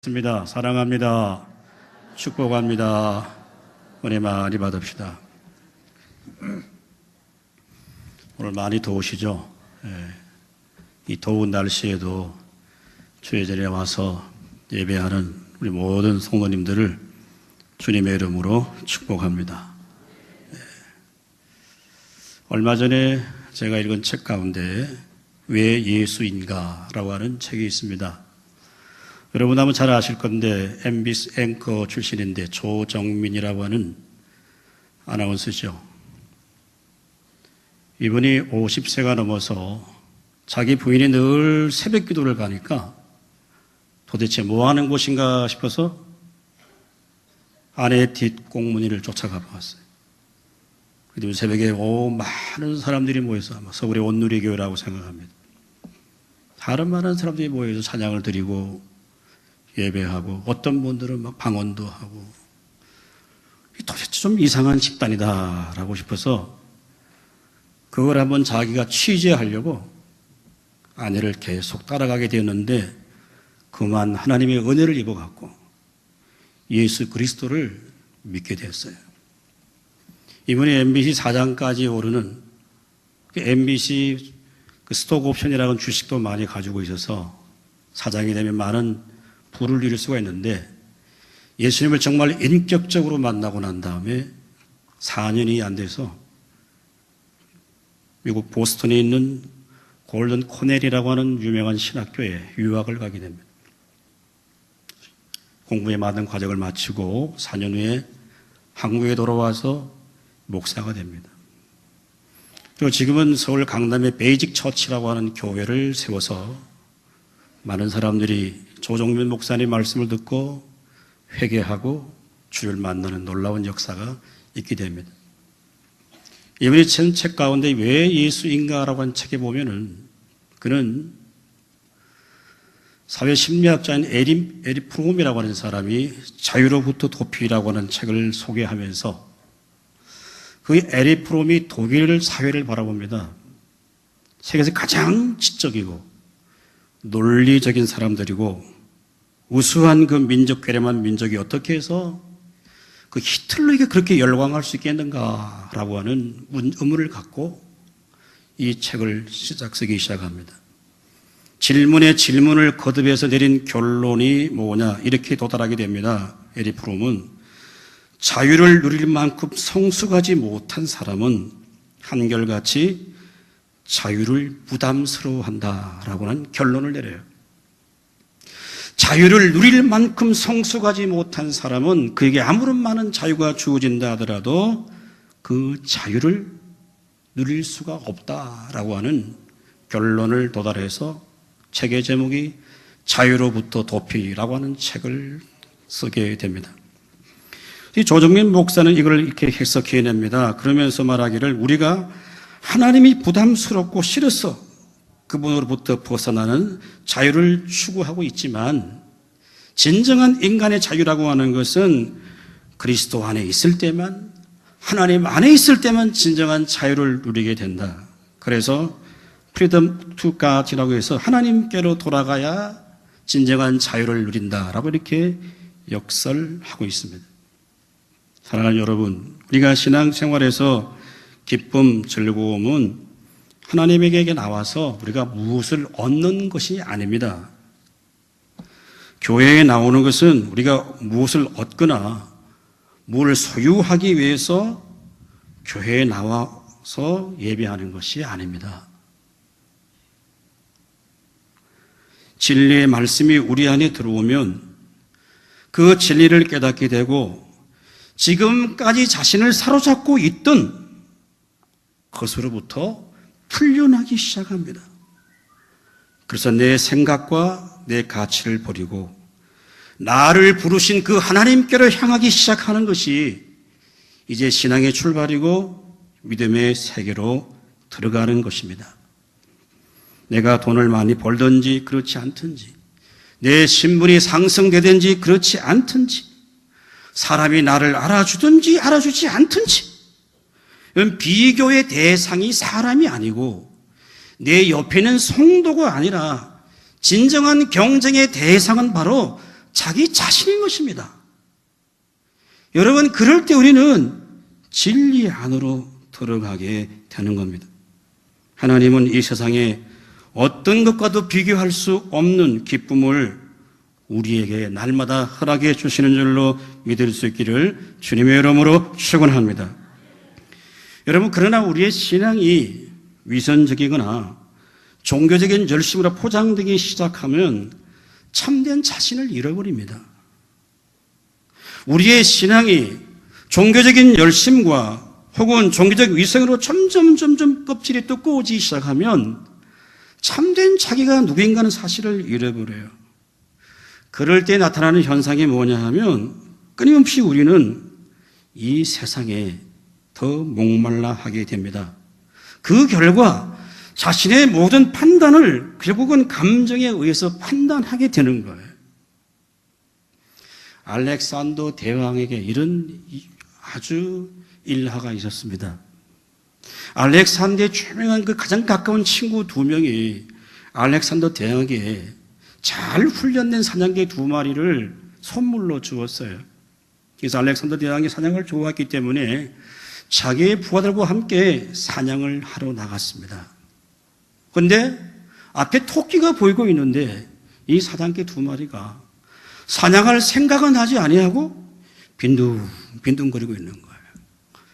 습니다. 사랑합니다. 축복합니다. 은혜 많이 받읍시다. 오늘 많이 더우시죠? 이 더운 날씨에도 주의 자리에 와서 예배하는 우리 모든 성도님들을 주님의 이름으로 축복합니다. 얼마 전에 제가 읽은 책 가운데 왜 예수인가? 라고 하는 책이 있습니다. 여러분 아마 잘 아실 건데 MBC 앵커 출신인데 조정민이라고 하는 아나운서죠. 이분이 50세가 넘어서 자기 부인이 늘 새벽 기도를 가니까 도대체 뭐 하는 곳인가 싶어서 아내의 뒷공문이를 쫓아가 봤어요. 그리고 새벽에 많은 사람들이 모여서 아마 서울의 온누리교회라고 생각합니다. 다른 많은 사람들이 모여서 찬양을 드리고 예배하고 어떤 분들은 막 방언도 하고 도대체 좀 이상한 집단이다 라고 싶어서 그걸 한번 자기가 취재하려고 아내를 계속 따라가게 되었는데 그만 하나님의 은혜를 입어갖고 예수 그리스도를 믿게 되었어요. 이분이 MBC 사장까지 오르는 MBC 스톡 옵션이라는 주식도 많이 가지고 있어서 사장이 되면 많은 부를 이룰 수가 있는데 예수님을 정말 인격적으로 만나고 난 다음에 4년이 안 돼서 미국 보스턴에 있는 골든 코넬이라고 하는 유명한 신학교에 유학을 가게 됩니다. 공부에 많은 과정을 마치고 4년 후에 한국에 돌아와서 목사가 됩니다. 그리고 지금은 서울 강남의 베이직 처치라고 하는 교회를 세워서 많은 사람들이 조정민 목사님 말씀을 듣고 회개하고 주를 만나는 놀라운 역사가 있게 됩니다. 이분이 쓴 책 가운데 왜 예수인가라고 하는 책에 보면은 그는 사회심리학자인 에리 프롬이라고 하는 사람이 자유로부터 도피라고 하는 책을 소개하면서 그 에리 프롬이 독일 사회를 바라봅니다. 세계에서 가장 지적이고 논리적인 사람들이고 우수한 그 민족 괴뢰만 민족이 어떻게 해서 그 히틀러에게 그렇게 열광할 수 있겠는가라고 하는 의문을 갖고 이 책을 쓰기 시작합니다. 질문에 질문을 거듭해서 내린 결론이 뭐냐 이렇게 도달하게 됩니다. 에리 프롬은 자유를 누릴 만큼 성숙하지 못한 사람은 한결같이 자유를 부담스러워한다라고 하는 결론을 내려요. 자유를 누릴 만큼 성숙하지 못한 사람은 그에게 아무런 많은 자유가 주어진다 하더라도 그 자유를 누릴 수가 없다라고 하는 결론을 도달해서 책의 제목이 자유로부터 도피라고 하는 책을 쓰게 됩니다. 이 조정민 목사는 이걸 이렇게 해석해냅니다. 그러면서 말하기를 우리가 하나님이 부담스럽고 싫어서 그분으로부터 벗어나는 자유를 추구하고 있지만 진정한 인간의 자유라고 하는 것은 그리스도 안에 있을 때만 하나님 안에 있을 때만 진정한 자유를 누리게 된다. 그래서 freedom to God이라고 해서 하나님께로 돌아가야 진정한 자유를 누린다라고 이렇게 역설하고 있습니다. 사랑하는 여러분, 우리가 신앙생활에서 기쁨, 즐거움은 하나님에게 나와서 우리가 무엇을 얻는 것이 아닙니다. 교회에 나오는 것은 우리가 무엇을 얻거나 무엇을 소유하기 위해서 교회에 나와서 예배하는 것이 아닙니다. 진리의 말씀이 우리 안에 들어오면 그 진리를 깨닫게 되고 지금까지 자신을 사로잡고 있던 것으로부터 풀려나기 시작합니다. 그래서 내 생각과 내 가치를 버리고 나를 부르신 그 하나님께로 향하기 시작하는 것이 이제 신앙의 출발이고 믿음의 세계로 들어가는 것입니다. 내가 돈을 많이 벌든지 그렇지 않든지 내 신분이 상승되든지 그렇지 않든지 사람이 나를 알아주든지 알아주지 않든지 비교의 대상이 사람이 아니고 내 옆에는 성도가 아니라 진정한 경쟁의 대상은 바로 자기 자신인 것입니다. 여러분, 그럴 때 우리는 진리 안으로 들어가게 되는 겁니다. 하나님은 이 세상에 어떤 것과도 비교할 수 없는 기쁨을 우리에게 날마다 허락해 주시는 줄로 믿을 수 있기를 주님의 이름으로 축원합니다. 여러분, 그러나 우리의 신앙이 위선적이거나 종교적인 열심으로 포장되기 시작하면 참된 자신을 잃어버립니다. 우리의 신앙이 종교적인 열심과 혹은 종교적 위선으로 점점 껍질이 두꺼워지기 시작하면 참된 자기가 누구인가는 사실을 잃어버려요. 그럴 때 나타나는 현상이 뭐냐 하면 끊임없이 우리는 이 세상에 더 목말라 하게 됩니다. 그 결과 자신의 모든 판단을 결국은 감정에 의해서 판단하게 되는 거예요. 알렉산더 대왕에게 이런 아주 일화가 있었습니다. 알렉산더의 유명한 그 가장 가까운 친구 2명이 알렉산더 대왕에게 잘 훈련된 사냥개 2마리를 선물로 주었어요. 그래서 알렉산더 대왕이 사냥을 좋아했기 때문에 자기의 부하들과 함께 사냥을 하러 나갔습니다. 그런데 앞에 토끼가 보이고 있는데 이 사냥개 2마리가 사냥할 생각은 하지 아니하고 빈둥거리고 있는 거예요.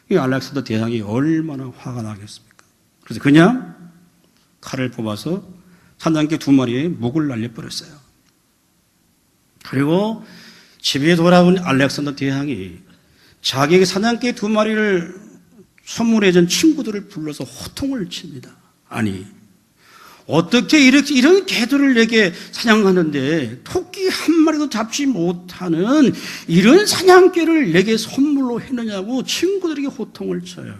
이 알렉산더 대왕이 얼마나 화가 나겠습니까? 그래서 그냥 칼을 뽑아서 사냥개 2마리의 목을 날려버렸어요. 그리고 집에 돌아온 알렉산더 대왕이 자기에게 사냥개 2마리를 선물해준 친구들을 불러서 호통을 칩니다. 아니, 어떻게 이런 개들을 내게 사냥하는데 토끼 한 마리도 잡지 못하는 이런 사냥개를 내게 선물로 했느냐고 친구들에게 호통을 쳐요.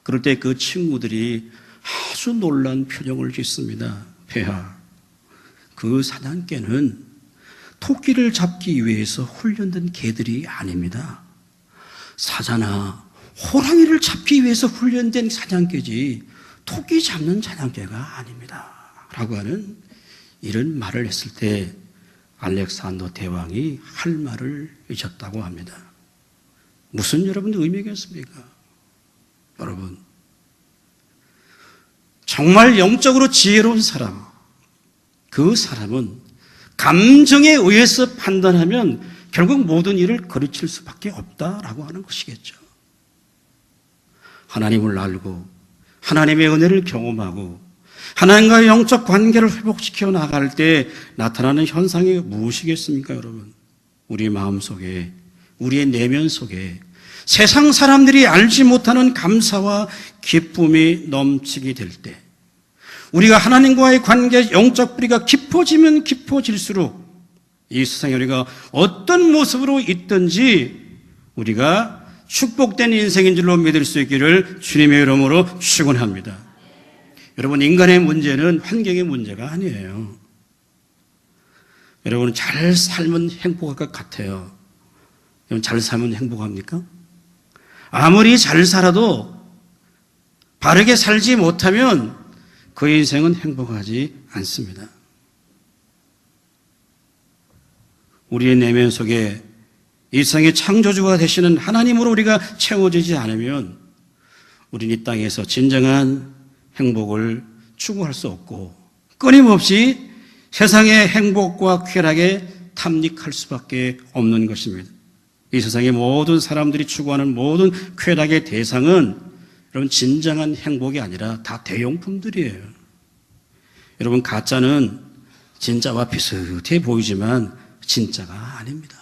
그럴 때 그 친구들이 아주 놀란 표정을 짓습니다. 폐하, 그 사냥개는 토끼를 잡기 위해서 훈련된 개들이 아닙니다. 사자나 호랑이를 잡기 위해서 훈련된 사냥개지 토끼 잡는 사냥개가 아닙니다. 라고 하는 이런 말을 했을 때 알렉산더 대왕이 할 말을 잊었다고 합니다. 무슨 여러분 의미겠습니까? 여러분, 정말 영적으로 지혜로운 사람, 그 사람은 감정에 의해서 판단하면 결국 모든 일을 거르칠 수밖에 없다라고 하는 것이겠죠. 하나님을 알고 하나님의 은혜를 경험하고 하나님과의 영적 관계를 회복시켜 나갈 때 나타나는 현상이 무엇이겠습니까, 여러분? 우리 마음속에, 우리의 내면 속에 세상 사람들이 알지 못하는 감사와 기쁨이 넘치게 될 때, 우리가 하나님과의 관계, 영적 뿌리가 깊어지면 깊어질수록 이 세상에 우리가 어떤 모습으로 있든지 우리가 축복된 인생인 줄로 믿을 수 있기를 주님의 이름으로 축원합니다. 여러분, 인간의 문제는 환경의 문제가 아니에요. 여러분, 잘 살면 행복할 것 같아요. 여러분, 잘 살면 행복합니까? 아무리 잘 살아도 바르게 살지 못하면 그 인생은 행복하지 않습니다. 우리의 내면 속에 이 세상의 창조주가 되시는 하나님으로 우리가 채워지지 않으면 우리는 이 땅에서 진정한 행복을 추구할 수 없고 끊임없이 세상의 행복과 쾌락에 탐닉할 수밖에 없는 것입니다. 이 세상의 모든 사람들이 추구하는 모든 쾌락의 대상은 여러분 진정한 행복이 아니라 다 대용품들이에요. 여러분, 가짜는 진짜와 비슷해 보이지만 진짜가 아닙니다.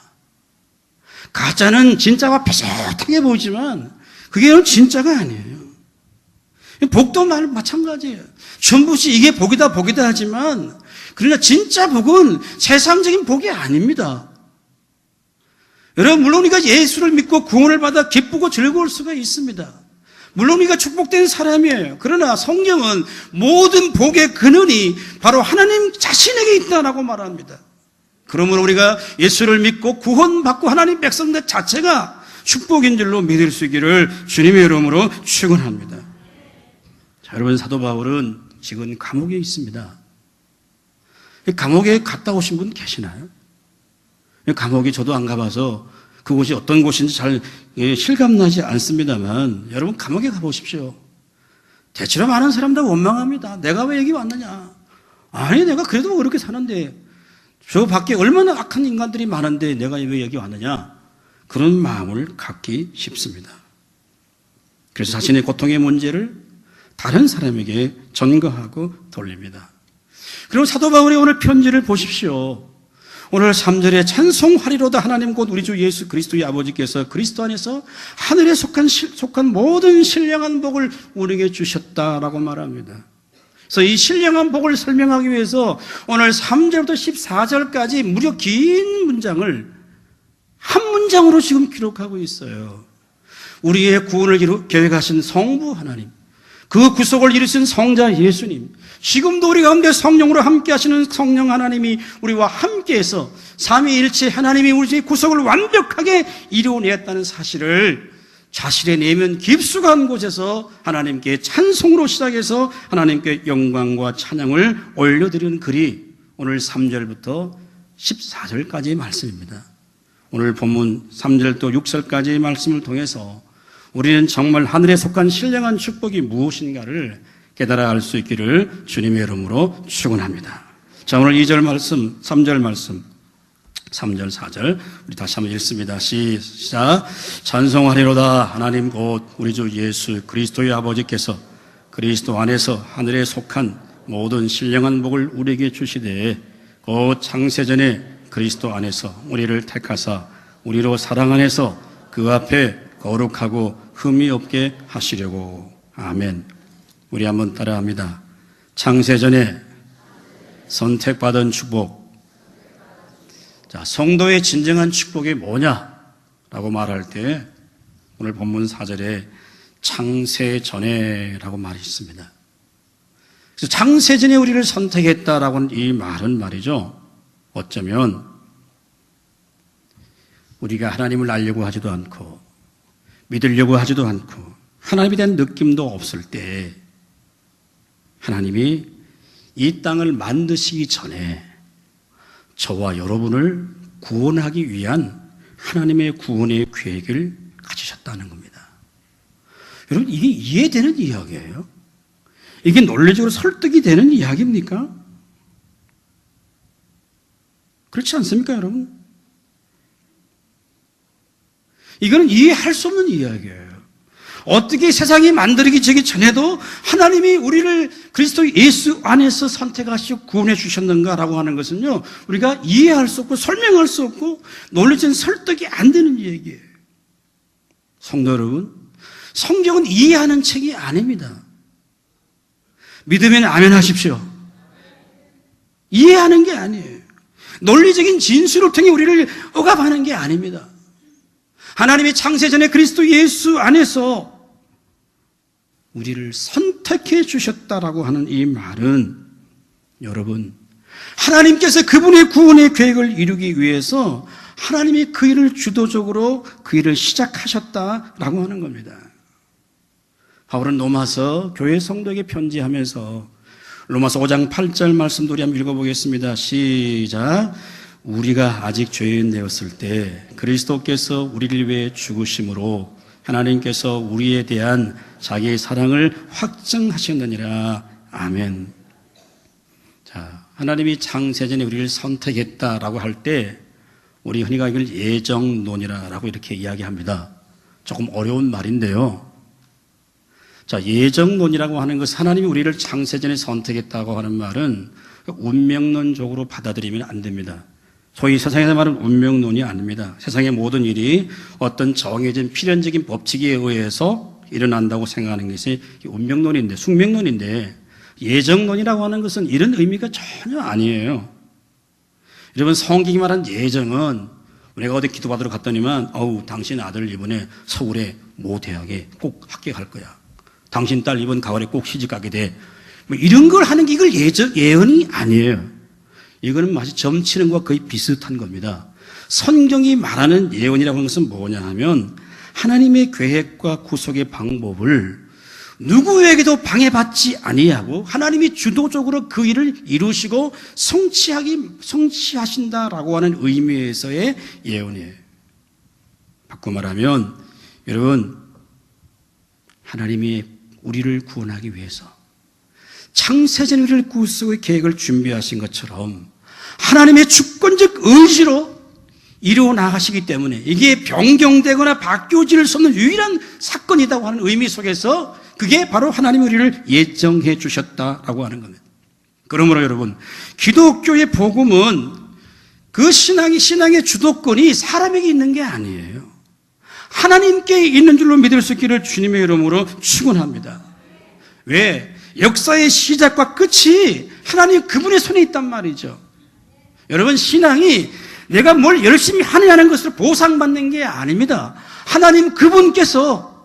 가짜는 진짜와 비슷하게 보이지만 그게 진짜가 아니에요. 복도 마찬가지예요. 전부시 이게 복이다 하지만 그러나 진짜 복은 세상적인 복이 아닙니다. 여러분, 물론 우리가 예수를 믿고 구원을 받아 기쁘고 즐거울 수가 있습니다. 물론 우리가 축복된 사람이에요. 그러나 성경은 모든 복의 근원이 바로 하나님 자신에게 있다라고 말합니다. 그러므로 우리가 예수를 믿고 구원받고 하나님 백성들 자체가 축복인 줄로 믿을 수 있기를 주님의 이름으로 축원합니다. 자, 여러분, 사도 바울은 지금 감옥에 있습니다. 감옥에 갔다 오신 분 계시나요? 감옥에 저도 안 가봐서 그곳이 어떤 곳인지 잘 실감나지 않습니다만 여러분 감옥에 가보십시오. 대체로 많은 사람들 원망합니다. 내가 왜 여기 왔느냐. 아니 내가 그래도 그렇게 사는데 저 밖에 얼마나 악한 인간들이 많은데 내가 왜 여기 왔느냐. 그런 마음을 갖기 쉽습니다. 그래서 자신의 고통의 문제를 다른 사람에게 전가하고 돌립니다. 그리고 사도 바울의 오늘 편지를 보십시오. 오늘 3절에 찬송하리로다 하나님 곧 우리 주 예수 그리스도의 아버지께서 그리스도 안에서 하늘에 속한 모든 신령한 복을 우리에게 주셨다라고 말합니다. 그래서 이 신령한 복을 설명하기 위해서 오늘 3절부터 14절까지 무려 긴 문장을 한 문장으로 지금 기록하고 있어요. 우리의 구원을 계획하신 성부 하나님, 그 구속을 이루신 성자 예수님, 지금도 우리 가운데 성령으로 함께 하시는 성령 하나님이 우리와 함께해서 삼위일체 하나님이 우리의 구속을 완벽하게 이루어냈다는 사실을 자신의 내면 깊숙한 곳에서 하나님께 찬송으로 시작해서 하나님께 영광과 찬양을 올려드리는 글이 오늘 3절부터 14절까지의 말씀입니다. 오늘 본문 3절부터 6절까지의 말씀을 통해서 우리는 정말 하늘에 속한 신령한 축복이 무엇인가를 깨달아 알 수 있기를 주님의 이름으로 축원합니다. 자, 오늘 2절 말씀, 3절 말씀, 3절, 4절 우리 다시 한번 읽습니다. 시작. 찬송하리로다 하나님 곧 우리 주 예수 그리스도의 아버지께서 그리스도 안에서 하늘에 속한 모든 신령한 복을 우리에게 주시되 곧 창세전에 그리스도 안에서 우리를 택하사 우리로 사랑 안에서 그 앞에 거룩하고 흠이 없게 하시려고. 아멘. 우리 한번 따라합니다. 창세전에 선택받은 축복. 자, 성도의 진정한 축복이 뭐냐라고 말할 때 오늘 본문 4절에 창세전에라고 말이 있습니다. 그래서 창세전에 우리를 선택했다라고 하는 이 말은 말이죠. 어쩌면 우리가 하나님을 알려고 하지도 않고 믿으려고 하지도 않고 하나님에 대한 느낌도 없을 때 하나님이 이 땅을 만드시기 전에 저와 여러분을 구원하기 위한 하나님의 구원의 계획을 가지셨다는 겁니다. 여러분 이게 이해되는 이야기예요? 이게 논리적으로 설득이 되는 이야기입니까? 그렇지 않습니까 여러분? 이거는 이해할 수 없는 이야기예요. 어떻게 세상이 만들어지기 전에도 하나님이 우리를 그리스도 예수 안에서 선택하시고 구원해 주셨는가라고 하는 것은요, 우리가 이해할 수 없고 설명할 수 없고 논리적인 설득이 안 되는 얘기예요. 성도 여러분, 성경은 이해하는 책이 아닙니다. 믿으면 아멘 하십시오. 이해하는 게 아니에요. 논리적인 진술을 통해 우리를 억압하는 게 아닙니다. 하나님이 창세전에 그리스도 예수 안에서 우리를 선택해 주셨다라고 하는 이 말은 여러분, 하나님께서 그분의 구원의 계획을 이루기 위해서 하나님이 그 일을 주도적으로 그 일을 시작하셨다라고 하는 겁니다. 바울은 로마서 교회 성도에게 편지하면서 로마서 5장 8절 말씀도 우리 한번 읽어보겠습니다. 시작. 우리가 아직 죄인 되었을 때 그리스도께서 우리를 위해 죽으심으로 하나님께서 우리에 대한 자기의 사랑을 확증하셨느니라. 아멘. 자, 하나님이 창세전에 우리를 선택했다라고 할 때 우리 흔히가 이걸 예정론이라고 이렇게 이야기합니다. 조금 어려운 말인데요. 자, 예정론이라고 하는 것은 하나님이 우리를 창세전에 선택했다고 하는 말은 운명론적으로 받아들이면 안 됩니다. 소위 세상에서 말하는 운명론이 아닙니다. 세상의 모든 일이 어떤 정해진 필연적인 법칙에 의해서 일어난다고 생각하는 것이 운명론인데, 숙명론인데, 예정론이라고 하는 것은 이런 의미가 전혀 아니에요. 여러분, 성경이 말하는 예정은 우리가 어디 기도받으러 갔더니만 당신 아들 이번에 서울의 모 대학에 꼭 합격할 거야. 당신 딸 이번 가을에 꼭 시집가게 돼. 뭐 이런 걸 하는 게 이걸 예언이 아니에요. 이거는 마치 점치는 것과 거의 비슷한 겁니다. 성경이 말하는 예언이라고 하는 것은 뭐냐 하면 하나님의 계획과 구속의 방법을 누구에게도 방해받지 아니하고 하나님이 주도적으로 그 일을 이루시고 성취하신다라고 하는 의미에서의 예언이에요. 바꿔 말하면 여러분, 하나님이 우리를 구원하기 위해서 창세전 우리를 구속의 계획을 준비하신 것처럼 하나님의 주권적 의지로 이루어 나가시기 때문에 이게 변경되거나 바뀌어질 수 없는 유일한 사건이라고 하는 의미 속에서 그게 바로 하나님이 우리를 예정해 주셨다라고 하는 겁니다. 그러므로 여러분, 기독교의 복음은 그 신앙의 주도권이 사람에게 있는 게 아니에요. 하나님께 있는 줄로 믿을 수 있기를 주님의 이름으로 축원합니다. 왜? 역사의 시작과 끝이 하나님 그분의 손에 있단 말이죠. 여러분, 신앙이 내가 뭘 열심히 하느냐는 것으로 보상받는 게 아닙니다. 하나님 그분께서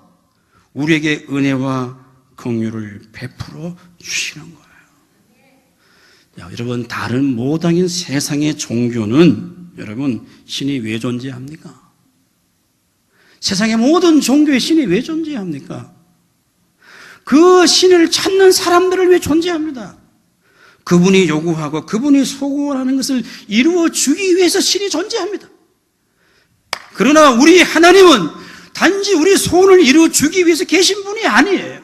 우리에게 은혜와 긍휼을 베풀어 주시는 거예요. 여러분, 다른 모당인 세상의 종교는 여러분, 신이 왜 존재합니까? 세상의 모든 종교의 신이 왜 존재합니까? 그 신을 찾는 사람들을 위해 존재합니다. 그분이 요구하고 그분이 소구하는 것을 이루어 주기 위해서 신이 존재합니다. 그러나 우리 하나님은 단지 우리 소원을 이루어 주기 위해서 계신 분이 아니에요.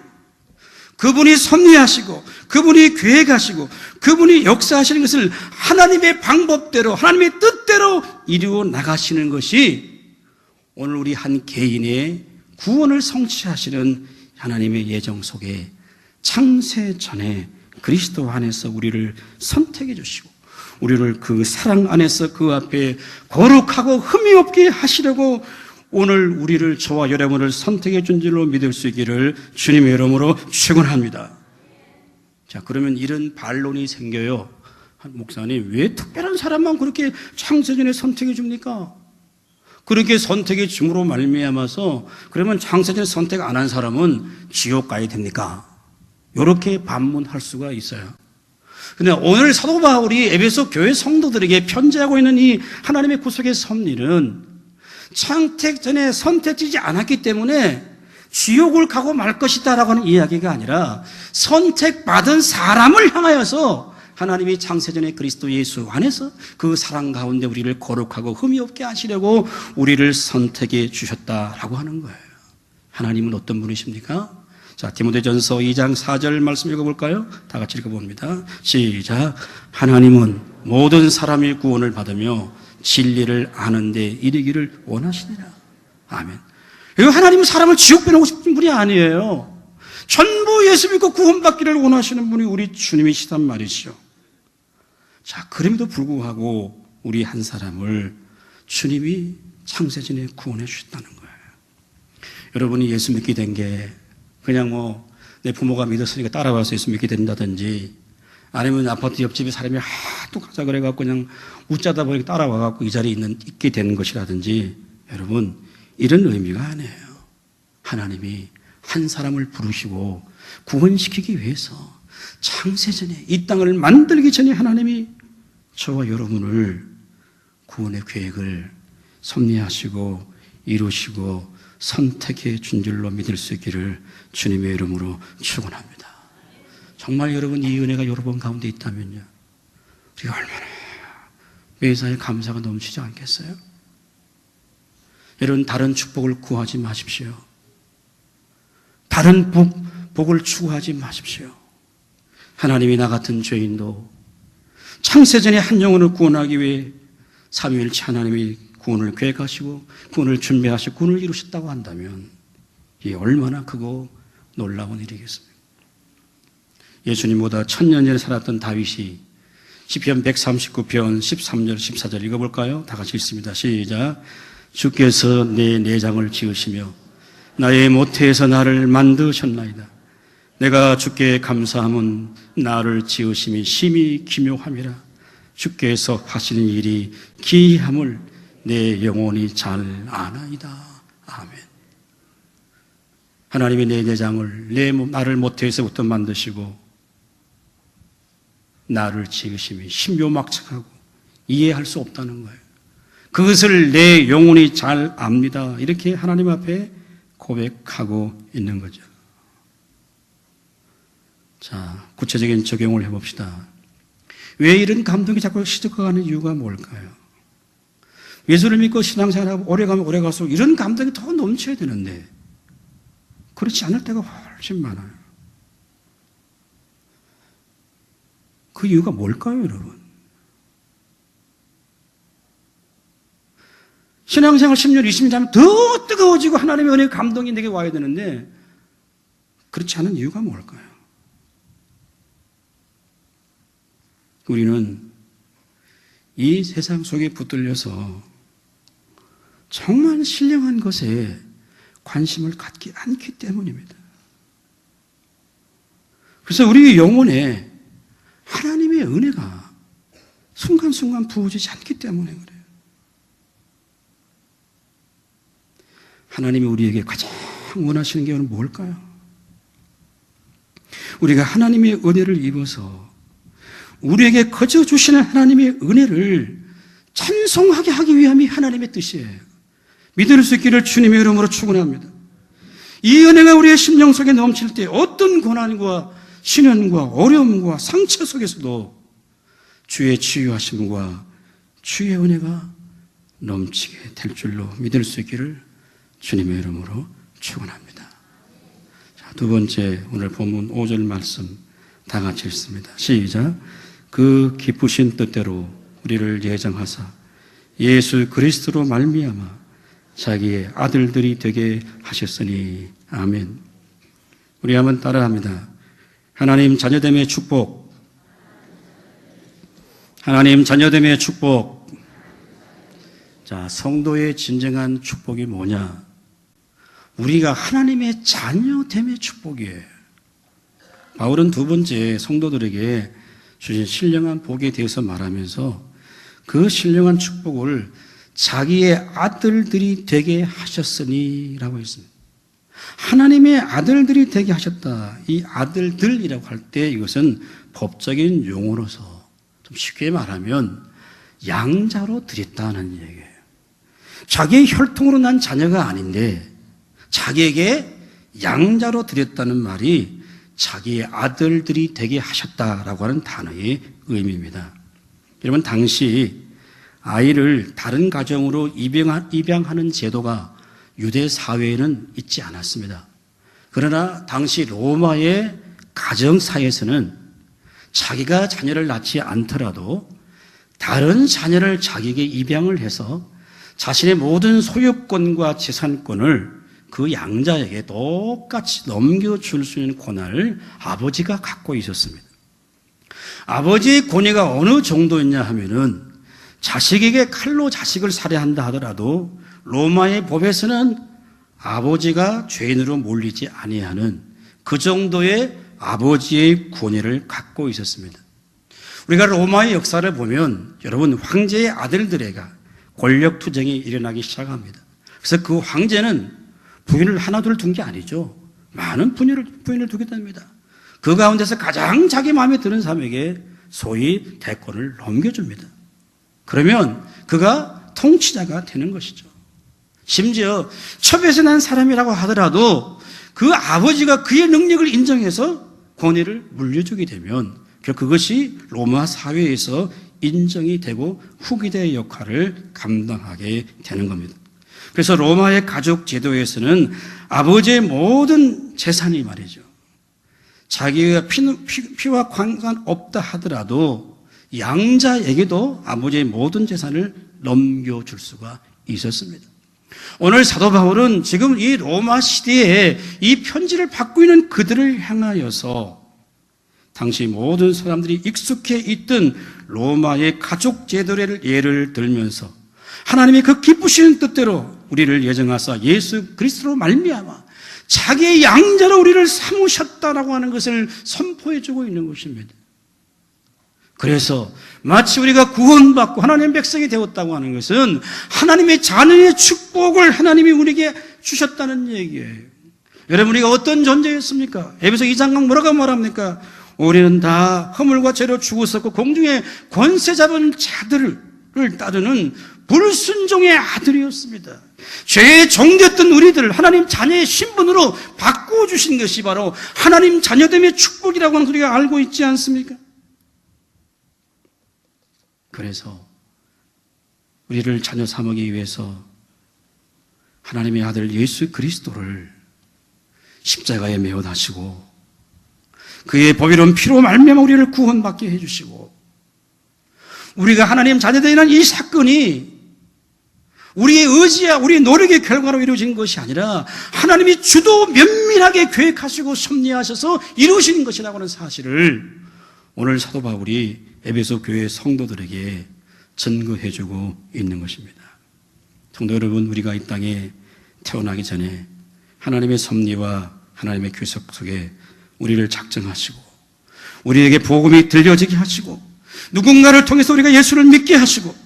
그분이 섭리하시고 그분이 계획하시고 그분이 역사하시는 것을 하나님의 방법대로 하나님의 뜻대로 이루어 나가시는 것이 오늘 우리 한 개인의 구원을 성취하시는 하나님의 예정 속에 창세 전에 그리스도 안에서 우리를 선택해 주시고 우리를 그 사랑 안에서 그 앞에 거룩하고 흠이 없게 하시려고 오늘 우리를 저와 여러분을 선택해 준 줄로 믿을 수 있기를 주님의 이름으로 축원합니다. 자, 그러면 이런 반론이 생겨요. 목사님, 왜 특별한 사람만 그렇게 창세전에 선택해 줍니까? 그렇게 선택해 줌으로 말미암아서 그러면 창세전에 선택 안 한 사람은 지옥 가야 됩니까? 이렇게 반문할 수가 있어요. 근데 오늘 사도 바울이 에베소 교회 성도들에게 편지하고 있는 이 하나님의 구속의 섭리는 창택 전에 선택되지 않았기 때문에 지옥을 가고 말 것이다라고 하는 이야기가 아니라 선택받은 사람을 향하여서 하나님이 창세전에 그리스도 예수 안에서 그 사랑 가운데 우리를 거룩하고 흠이 없게 하시려고 우리를 선택해 주셨다라고 하는 거예요. 하나님은 어떤 분이십니까? 자, 디모데전서 2장 4절 말씀 읽어볼까요? 다 같이 읽어봅니다. 시작. 하나님은 모든 사람이 구원을 받으며 진리를 아는 데 이르기를 원하시니라. 아멘. 하나님은 사람을 지옥 보내고 싶은 분이 아니에요. 전부 예수 믿고 구원받기를 원하시는 분이 우리 주님이시단 말이죠. 자, 그럼에도 불구하고 우리 한 사람을 주님이 창세전에 구원해 주셨다는 거예요. 여러분이 예수 믿게 된 게 그냥 내 부모가 믿었으니까 따라와서 예수 믿게 된다든지 아니면 아파트 옆집에 사람이 하도 가자 그래갖고 그냥 웃자다 보니까 따라와갖고 이 자리에 있게 되는 것이라든지 여러분, 이런 의미가 아니에요. 하나님이 한 사람을 부르시고 구원시키기 위해서 창세전에 이 땅을 만들기 전에 하나님이 저와 여러분을 구원의 계획을 섭리하시고 이루시고 선택해 준 줄로 믿을 수 있기를 주님의 이름으로 축원합니다. 정말 여러분 이 은혜가 여러분 가운데 있다면요, 우리가 얼마나 매사에 감사가 넘치지 않겠어요? 여러분, 다른 축복을 구하지 마십시오. 다른 복을 추구하지 마십시오. 하나님이 나 같은 죄인도 창세전에 한 영혼을 구원하기 위해 삼위일체 하나님이 구원을 계획하시고 구원을 준비하시고 구원을 이루셨다고 한다면 이게 얼마나 크고 놀라운 일이겠습니까? 예수님보다 1000년 전에 살았던 다윗이 시편 139편 13절 14절 읽어볼까요? 다 같이 읽습니다. 시작. 주께서 내 내장을 지으시며 나의 모태에서 나를 만드셨나이다. 내가 주께 감사함은 나를 지으심이 심히 기묘함이라. 주께서 하시는 일이 기이함을 내 영혼이 잘 아나이다. 아멘. 하나님이 내 내장을 나를 모태에서부터 만드시고 나를 지으심이 신묘막측하고 이해할 수 없다는 거예요. 그것을 내 영혼이 잘 압니다. 이렇게 하나님 앞에 고백하고 있는 거죠. 자, 구체적인 적용을 해봅시다. 왜 이런 감동이 자꾸 시작하는 이유가 뭘까요? 예수를 믿고 신앙생활하고 오래가면 오래갈수록 이런 감동이 더 넘쳐야 되는데 그렇지 않을 때가 훨씬 많아요. 그 이유가 뭘까요, 여러분? 신앙생활 10년, 20년 하면 더 뜨거워지고 하나님의 은혜의 감동이 내게 와야 되는데 그렇지 않은 이유가 뭘까요? 우리는 이 세상 속에 붙들려서 정말 신령한 것에 관심을 갖지 않기 때문입니다. 그래서 우리 영혼에 하나님의 은혜가 순간순간 부어지지 않기 때문에 그래요. 하나님이 우리에게 가장 원하시는 게 뭘까요? 우리가 하나님의 은혜를 입어서 우리에게 거저 주시는 하나님의 은혜를 찬송하게 하기 위함이 하나님의 뜻이에요. 믿을 수 있기를 주님의 이름으로 축원합니다. 이 은혜가 우리의 심령 속에 넘칠 때 어떤 고난과 시련과 어려움과 상처 속에서도 주의 치유하심과 주의 은혜가 넘치게 될 줄로 믿을 수 있기를 주님의 이름으로 축원합니다. 자, 두 번째 오늘 본문 5절 말씀 다 같이 읽습니다. 시작. 그 기쁘신 뜻대로 우리를 예정하사 예수 그리스도로 말미암아 자기의 아들들이 되게 하셨으니 아멘. 우리 한번 따라합니다. 하나님 자녀됨의 축복. 하나님 자녀됨의 축복. 자, 성도의 진정한 축복이 뭐냐? 우리가 하나님의 자녀됨의 축복이에요. 바울은 두 번째 성도들에게 주신 신령한 복에 대해서 말하면서 그 신령한 축복을 자기의 아들들이 되게 하셨으니 라고 했습니다. 하나님의 아들들이 되게 하셨다. 이 아들들이라고 할 때 이것은 법적인 용어로서 좀 쉽게 말하면 양자로 드렸다는 얘기예요. 자기의 혈통으로 난 자녀가 아닌데 자기에게 양자로 드렸다는 말이 자기의 아들들이 되게 하셨다라고 하는 단어의 의미입니다. 여러분, 당시 아이를 다른 가정으로 입양하는 제도가 유대 사회에는 있지 않았습니다. 그러나 당시 로마의 가정사에서는 자기가 자녀를 낳지 않더라도 다른 자녀를 자기에게 입양을 해서 자신의 모든 소유권과 재산권을 그 양자에게 똑같이 넘겨줄 수 있는 권한을 아버지가 갖고 있었습니다. 아버지의 권위가 어느 정도였냐 하면은 자식에게 칼로 자식을 살해한다 하더라도 로마의 법에서는 아버지가 죄인으로 몰리지 아니하는 그 정도의 아버지의 권위를 갖고 있었습니다. 우리가 로마의 역사를 보면 여러분, 황제의 아들들에게 권력 투쟁이 일어나기 시작합니다. 그래서 그 황제는 부인을 하나 둘 둔 게 아니죠. 많은 부인을 두게 됩니다. 그 가운데서 가장 자기 마음에 드는 사람에게 소위 대권을 넘겨줍니다. 그러면 그가 통치자가 되는 것이죠. 심지어 첩에서 난 사람이라고 하더라도 그 아버지가 그의 능력을 인정해서 권위를 물려주게 되면 그것이 로마 사회에서 인정이 되고 후기대의 역할을 감당하게 되는 겁니다. 그래서 로마의 가족 제도에서는 아버지의 모든 재산이 말이죠, 자기가 피와 관계없다 하더라도 양자에게도 아버지의 모든 재산을 넘겨줄 수가 있었습니다. 오늘 사도 바울은 지금 이 로마 시대에 이 편지를 받고 있는 그들을 향하여서 당시 모든 사람들이 익숙해 있던 로마의 가족 제도를 예를 들면서 하나님의 그 기쁘신 뜻대로 우리를 예정하사 예수 그리스도로 말미암아 자기의 양자로 우리를 삼으셨다라고 하는 것을 선포해주고 있는 것입니다. 그래서 마치 우리가 구원받고 하나님의 백성이 되었다고 하는 것은 하나님의 자녀의 축복을 하나님이 우리에게 주셨다는 얘기예요. 여러분, 우리가 어떤 존재였습니까? 에베소 2장 뭐라고 말합니까? 우리는 다 허물과 죄로 죽었었고 공중에 권세 잡은 자들을 따르는 불순종의 아들이었습니다. 죄의 종되었던 우리들을 하나님 자녀의 신분으로 바꾸어주신 것이 바로 하나님 자녀됨의 축복이라고 하는 우리가 알고 있지 않습니까? 그래서 우리를 자녀 삼기 위해서 하나님의 아들 예수 그리스도를 십자가에 매어 다시고 그의 보배로운 피로 말미암아 우리를 구원받게 해주시고 우리가 하나님 자녀되는 이 사건이 우리의 의지야 우리의 노력의 결과로 이루어진 것이 아니라 하나님이 주도 면밀하게 계획하시고 섭리하셔서 이루어진 것이라고 하는 사실을 오늘 사도 바울이 에베소 교회 성도들에게 증거해주고 있는 것입니다. 성도 여러분, 우리가 이 땅에 태어나기 전에 하나님의 섭리와 하나님의 규석 속에 우리를 작정하시고 우리에게 복음이 들려지게 하시고 누군가를 통해서 우리가 예수를 믿게 하시고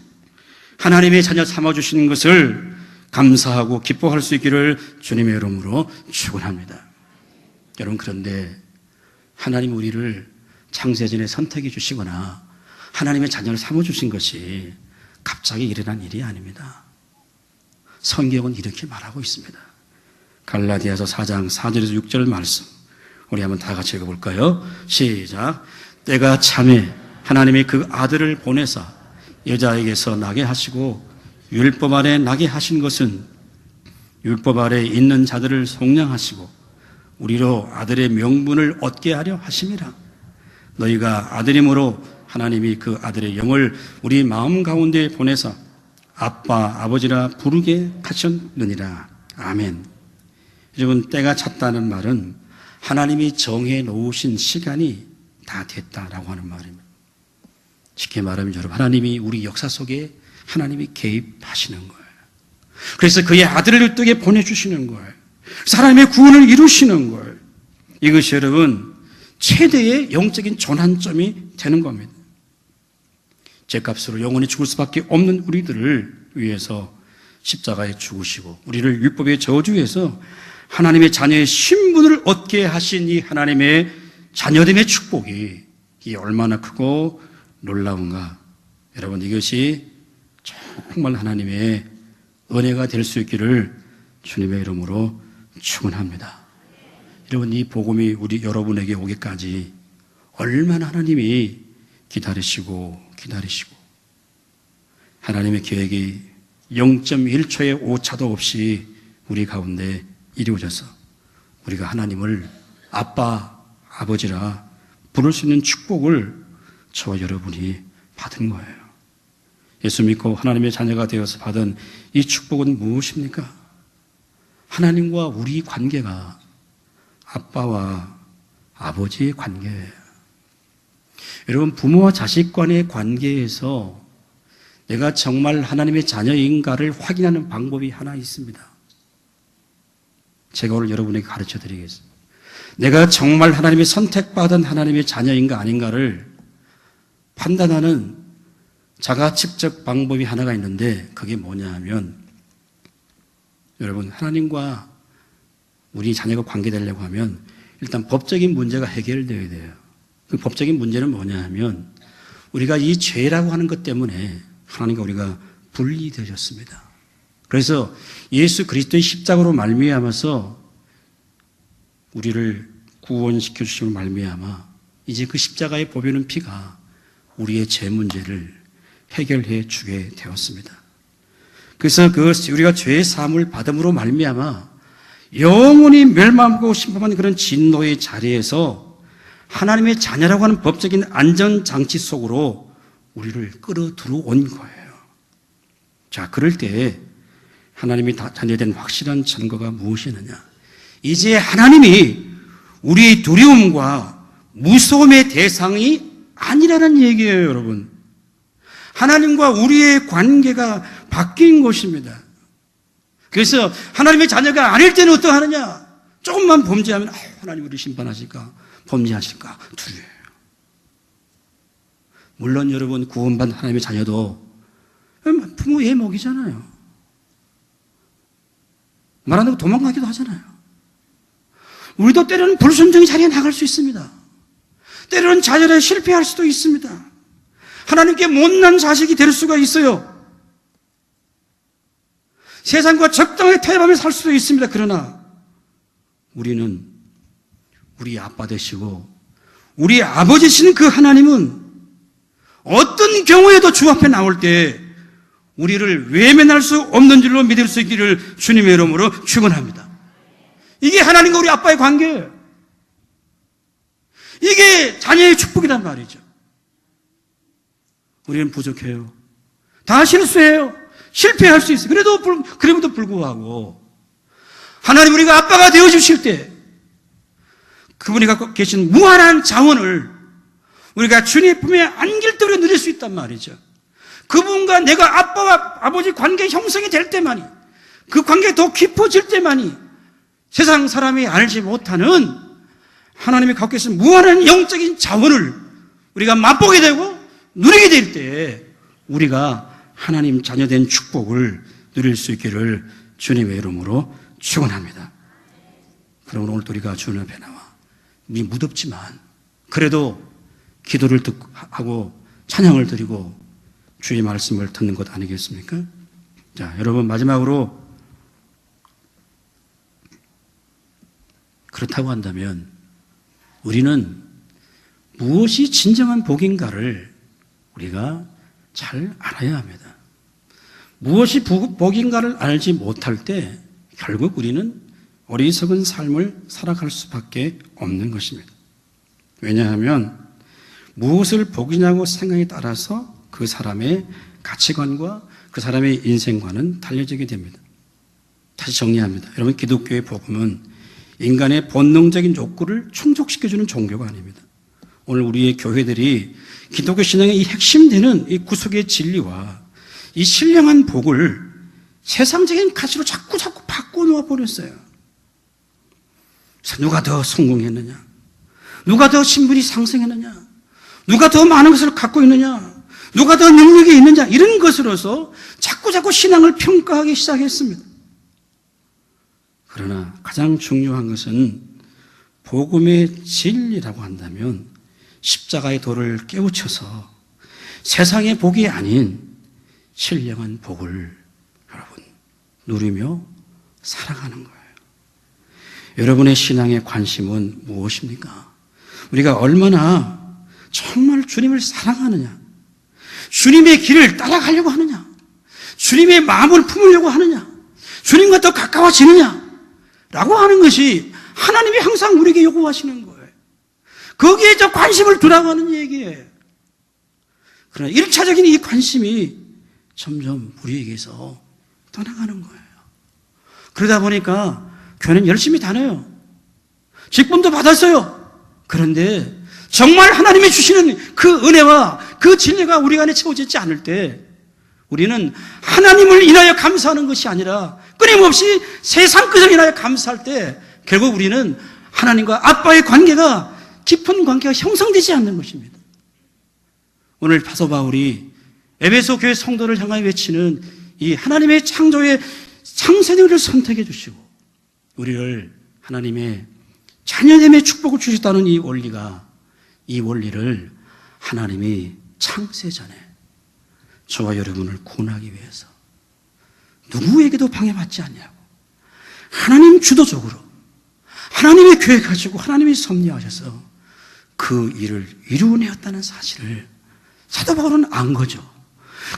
하나님의 자녀 삼아주시는 것을 감사하고 기뻐할 수 있기를 주님의 이름으로 축원합니다. 여러분, 그런데 하나님 우리를 창세전에 선택해 주시거나 하나님의 자녀를 삼아주신 것이 갑자기 일어난 일이 아닙니다. 성경은 이렇게 말하고 있습니다. 갈라디아서 4장 4절에서 6절 말씀 우리 한번 다 같이 읽어볼까요? 시작. 때가 참에 하나님이 그 아들을 보내사 여자에게서 나게 하시고 율법 아래 나게 하신 것은 율법 아래 있는 자들을 속량하시고 우리로 아들의 명분을 얻게 하려 하심이라. 너희가 아들임으로 하나님이 그 아들의 영을 우리 마음 가운데 보내사 아빠 아버지라 부르게 하셨느니라. 아멘. 여러분, 때가 찼다는 말은 하나님이 정해 놓으신 시간이 다 됐다라고 하는 말입니다. 쉽게 말하면 여러분, 하나님이 우리 역사 속에 하나님이 개입하시는 거예요. 그래서 그의 아들을 이 땅에 보내주시는 거예요. 하나님의 구원을 이루시는 거예요. 이것이 여러분 최대의 영적인 전환점이 되는 겁니다. 죄값으로 영원히 죽을 수밖에 없는 우리들을 위해서 십자가에 죽으시고 우리를 율법의 저주에서 하나님의 자녀의 신분을 얻게 하신 이 하나님의 자녀됨의 축복이 이 얼마나 크고 놀라운가. 여러분, 이것이 정말 하나님의 은혜가 될 수 있기를 주님의 이름으로 축원합니다. 여러분, 이 복음이 우리 여러분에게 오기까지 얼마나 하나님이 기다리시고 하나님의 계획이 0.1초의 오차도 없이 우리 가운데 이루어져서 우리가 하나님을 아빠, 아버지라 부를 수 있는 축복을 저와 여러분이 받은 거예요. 예수 믿고 하나님의 자녀가 되어서 받은 이 축복은 무엇입니까? 하나님과 우리 관계가 아빠와 아버지의 관계예요. 여러분, 부모와 자식 간의 관계에서 내가 정말 하나님의 자녀인가를 확인하는 방법이 하나 있습니다. 제가 오늘 여러분에게 가르쳐 드리겠습니다. 내가 정말 하나님의 선택받은 하나님의 자녀인가 아닌가를 판단하는 자가측적 방법이 하나가 있는데 그게 뭐냐 하면 여러분, 하나님과 우리 자녀가 관계되려고 하면 일단 법적인 문제가 해결되어야 돼요. 그 법적인 문제는 뭐냐 하면 우리가 이 죄라고 하는 것 때문에 하나님과 우리가 분리되어졌습니다. 그래서 예수 그리스도의 십자가로 말미암아서 우리를 구원시켜 주심으로 말미암아 이제 그 십자가의 보배는 피가 우리의 죄 문제를 해결해 주게 되었습니다. 그래서 우리가 죄의 사함을 받음으로 말미암아 영원히 멸망하고 심판받는 그런 진노의 자리에서 하나님의 자녀라고 하는 법적인 안전장치 속으로 우리를 끌어 들어온 거예요. 자, 그럴 때 하나님이 자녀된 확실한 증거가 무엇이느냐? 이제 하나님이 우리의 두려움과 무서움의 대상이 아니라는 얘기예요, 여러분. 하나님과 우리의 관계가 바뀐 것입니다. 그래서 하나님의 자녀가 아닐 때는 어떠하느냐? 조금만 범죄하면 하나님 우리 심판하실까? 범죄하실까? 두려워요. 물론 여러분, 구원받은 하나님의 자녀도 부모 애 먹이잖아요. 말 안 듣고 도망가기도 하잖아요. 우리도 때로는 불순종의 자리에 나갈 수 있습니다. 때로는 자녀에 실패할 수도 있습니다. 하나님께 못난 자식이 될 수가 있어요. 세상과 적당하게 타협하며 살 수도 있습니다. 그러나 우리는 우리 아빠 되시고 우리 아버지시는 그 하나님은 어떤 경우에도 주 앞에 나올 때 우리를 외면할 수 없는 줄로 믿을 수 있기를 주님의 이름으로 축원합니다. 이게 하나님과 우리 아빠의 관계예요. 이게 자녀의 축복이란 말이죠. 우리는 부족해요. 다 실수해요. 실패할 수 있어요. 그럼에도 불구하고 하나님 우리가 아빠가 되어주실 때 그분이 갖고 계신 무한한 자원을 우리가 주님의 품에 안길 때 우리가 누릴 수 있단 말이죠. 그분과 내가 아빠와 아버지 관계 형성이 될 때만이, 그 관계가 더 깊어질 때만이 세상 사람이 알지 못하는 하나님이 갖고 계신 무한한 영적인 자원을 우리가 맛보게 되고 누리게 될 때 우리가 하나님 자녀된 축복을 누릴 수 있기를 주님의 이름으로 축원합니다. 그러므로 오늘 우리가 주님 앞에 나와 무덥지만 그래도 기도를 하고 찬양을 드리고 주의 말씀을 듣는 것 아니겠습니까? 자, 여러분 마지막으로 그렇다고 한다면 우리는 무엇이 진정한 복인가를 우리가 잘 알아야 합니다. 무엇이 복인가를 알지 못할 때 결국 우리는 어리석은 삶을 살아갈 수밖에 없는 것입니다. 왜냐하면 무엇을 복이냐고 생각에 따라서 그 사람의 가치관과 그 사람의 인생관은 달려지게 됩니다. 다시 정리합니다. 여러분, 기독교의 복음은 인간의 본능적인 욕구를 충족시켜주는 종교가 아닙니다. 오늘 우리의 교회들이 기독교 신앙의 이 핵심되는 이 구속의 진리와 이 신령한 복을 세상적인 가치로 자꾸 바꿔놓아 버렸어요. 누가 더 성공했느냐? 누가 더 신분이 상승했느냐? 누가 더 많은 것을 갖고 있느냐? 누가 더 능력이 있느냐? 이런 것으로서 자꾸 신앙을 평가하기 시작했습니다. 그러나 가장 중요한 것은 복음의 진리라고 한다면 십자가의 도를 깨우쳐서 세상의 복이 아닌 신령한 복을 여러분 누리며 살아가는 거예요. 여러분의 신앙의 관심은 무엇입니까? 우리가 얼마나 정말 주님을 사랑하느냐, 주님의 길을 따라가려고 하느냐, 주님의 마음을 품으려고 하느냐, 주님과 더 가까워지느냐 라고 하는 것이 하나님이 항상 우리에게 요구하시는 거예요. 거기에 저 관심을 두라고 하는 얘기예요. 그러나 1차적인 이 관심이 점점 우리에게서 떠나가는 거예요. 그러다 보니까 교회는 열심히 다녀요. 직분도 받았어요. 그런데 정말 하나님이 주시는 그 은혜와 그 진리가 우리 안에 채워지지 않을 때 우리는 하나님을 인하여 감사하는 것이 아니라 끊임없이 세상 것을 인하여 감사할 때 결국 우리는 하나님과 아빠의 관계가 깊은 관계가 형성되지 않는 것입니다. 오늘 사도 바울이 에베소 교회 성도를 향하여 외치는 이 하나님의 창조의 창세대를 선택해 주시고 우리를 하나님의 자녀됨의 축복을 주셨다는 이 원리를 하나님이 창세 전에 저와 여러분을 구원하기 위해서 누구에게도 방해받지 않냐고 하나님 주도적으로 하나님의 계획 가지고 하나님이 섭리하셔서 그 일을 이루어내었다는 사실을 사도 바울은 안 거죠.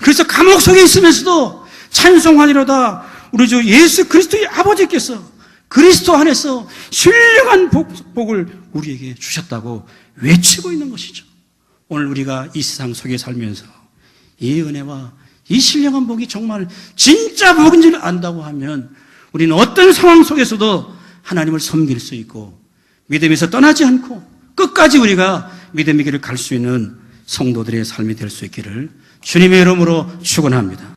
그래서 감옥 속에 있으면서도 찬송하리로다 우리 주 예수 그리스도의 아버지께서 그리스도 안에서 신령한 복을 우리에게 주셨다고 외치고 있는 것이죠. 오늘 우리가 이 세상 속에 살면서 이 은혜와 이 신령한 복이 정말 진짜 복인 줄 안다고 하면 우리는 어떤 상황 속에서도 하나님을 섬길 수 있고 믿음에서 떠나지 않고 끝까지 우리가 믿음의 길을 갈 수 있는 성도들의 삶이 될 수 있기를 주님의 이름으로 축원합니다.